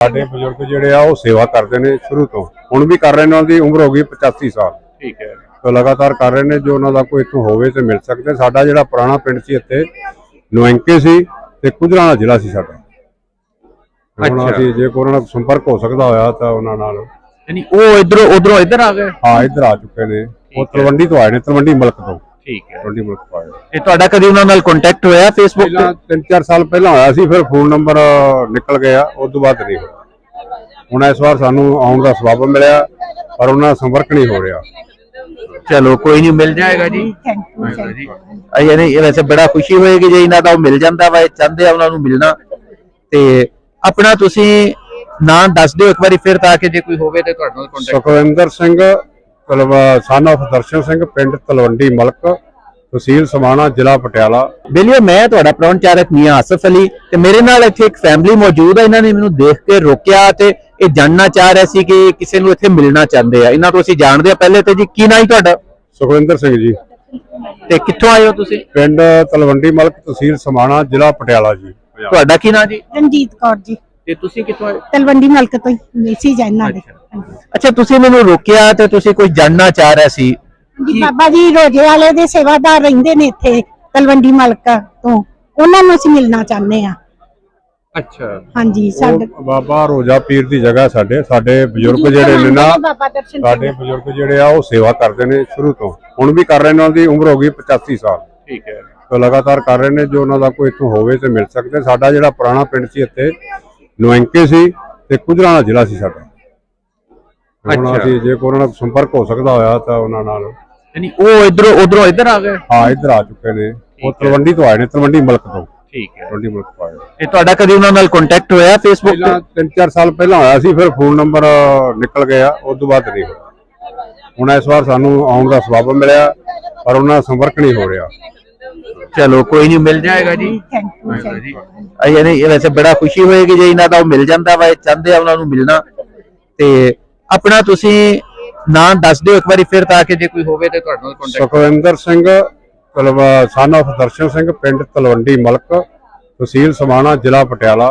ਸਾਡੇ ਬਜ਼ੁਰਗ ਜਿਹੜੇ ਆ ਉਹ ਸੇਵਾ ਕਰਦੇ ਨੇ ਸ਼ੁਰੂ ਤੋਂ, ਹੁਣ ਵੀ ਕਰ ਰਹੇ ਨੇ। ਉਹਨਾਂ ਦੀ ਉਮਰ ਹੋ ਗਈ 85 ਸਾਲ। ਠੀਕ ਹੈ। तो लगातार कर रहे हैं। जो उन्होंने कोई इतों होवे तो मिल सकते। साडा जिहड़ा पुराना पिंड सी इत्थे नुएंके सी ते कुजराना जिला सी साडा। हुण असीं जे कोई उन्हां नाल संपर्क हो सकदा होया तां उन्हां नाल, यानी वो इधरों उधरों इधर आ गए। हाँ, इधर आ चुके ने। वो तलवंडी तो आए ने, तलवंडी मुल्क तो। ठीक है। तलवंडी मुल्क तो आए। ये तुहाडा कदी उन्हां नाल कांटेक्ट होया फेसबुक ते? 3-4 साल पहला होया सी, फिर फोन नंबर निकल गया, उस तो बाद नहीं होया। हुण इस वार सानू आउण दा सबब मिलिया पर उन्हां नाल संपर्क नहीं हो रहा। चलो कोई नहीं, मिल जाएगा जी। यानी वैसे बड़ा खुशी होएगी जे इन्हां दा मिल जांदा वा, चाहते आ उन्हां नूं मिलना। ते अपना तुसीं नाम दस दिओ एक बारी फिर, ताकि जे कोई होवे ते तुहाडे नाल contact. Sukhwinder Singh son of Darshan Singh, पिंड तलवंडी मलक, तहसील समाणा, जिला पटियाला। बेलियो, मैं तुहाडा प्रवणचारक मियां आसिफ अली ते मेरे नाल इत्थे एक फैमिली मौजूद है। इन्हां ने मैनूं देख के रोकिया ते ਇਹ ਜਾਣਨਾ ਚਾਹ ਰਿਹਾ ਸੀ ਕਿ ਕਿਸੇ ਨੂੰ ਇੱਥੇ ਮਿਲਣਾ ਚਾਹੁੰਦੇ ਆ। ਇਹਨਾਂ ਤੋਂ ਅਸੀਂ ਜਾਣਦੇ ਆ। ਪਹਿਲੇ ਤੇ ਜੀ ਕੀ ਨਾਂ ਹੈ ਤੁਹਾਡਾ? ਸੁਖਵਿੰਦਰ ਸਿੰਘ ਜੀ। ਤੇ ਕਿੱਥੋਂ ਆਏ ਹੋ ਤੁਸੀਂ? ਪਿੰਡ ਤਲਵੰਡੀ ਮਲਕ, ਤਹਿਸੀਲ ਸਮਾਣਾ, ਜ਼ਿਲ੍ਹਾ ਪਟਿਆਲਾ ਜੀ। ਤੁਹਾਡਾ ਕੀ ਨਾਂ ਜੀ? ਰਣਜੀਤ ਕੌਰ ਜੀ। ਤੇ ਤੁਸੀਂ ਕਿੱਥੋਂ ਆਏ? ਤਲਵੰਡੀ ਮਲਕ ਤੋਂ ਹੀ ਸੀ ਜਾਨਾਂ ਦੇ। ਅੱਛਾ, ਤੁਸੀਂ ਮੈਨੂੰ ਰੋਕਿਆ ਤੇ ਤੁਸੀਂ ਕੁਝ ਜਾਣਨਾ ਚਾਹ ਰਿਹਾ ਸੀ ਜੀ। ਬਾਬਾ ਜੀ ਰੋਜੇ ਵਾਲੇ ਦੇ ਸੇਵਾਦਾਰ ਰਹਿੰਦੇ ਨੇ ਇੱਥੇ ਤਲਵੰਡੀ ਮਲਕ ਤੋਂ, ਉਹਨਾਂ ਨੂੰ ਅਸੀਂ ਮਿਲਣਾ ਚਾਹੁੰਦੇ ਆ। ਅੱਛਾ, ਹਾਂਜੀ। ਸਾਡੇ ਬਾਬਾ ਰੋਜਾ ਪੀਰ ਦੀ ਜਗ੍ਹਾ ਸਾਡੇ ਬਜ਼ੁਰਗ ਜਿਹੜੇ ਨੇ ਨਾ, ਸਾਡੇ ਬਜ਼ੁਰਗ ਜਿਹੜੇ ਆ ਉਹ ਸੇਵਾ ਕਰਦੇ ਨੇ ਸ਼ੁਰੂ ਤੋਂ, ਹੁਣ ਵੀ ਕਰ ਰਹੇ ਨੇ। ਉਹਨਾਂ ਦੀ ਉਮਰ ਹੋ ਗਈ 85 ਸਾਲ। ਠੀਕ ਹੈ। तो लगातार कर रहे हैं। जो उन्होंने कोई इतों होवे तो मिल सकते। साडा जिहड़ा पुराना पिंड सी इत्थे नुएंके सी ते कुजराना जिला सी साडा। हुण असीं जे कोई उन्हां नाल संपर्क हो सकदा होया तां उन्हां नाल, यानी वो इधरों उधरों इधर आ गए। हाँ, इधर आ चुके ने। वो तलवंडी तो आए ने, तलवंडी मुल्क तो। ठीक है। तलवंडी मुल्क तो आए। ये तुहाडा कदी उन्हां नाल कांटेक्ट होया फेसबुक ते? 3-4 साल पहला होया सी, फिर फोन नंबर निकल गया, उस तो बाद नहीं होया। हुण इस वार सानू आउण दा सबब मिलिया पर उन्हां नाल संपर्क नहीं हो रहा। चलो कोई नहीं, मिल जाएगा जी। यानी वैसे बड़ा खुशी होएगी जे इन्हां दा मिल जांदा वा, चाहते आ उन्हां नूं मिलना। ते अपना तुसीं नाम दस दिओ एक बारी फिर, ताकि जे कोई होवे ते तुहाडे नाल contact. Sukhwinder Singh son of Darshan Singh, पिंड तलवंडी मलक, तहसील समाणा, जिला पटियाला।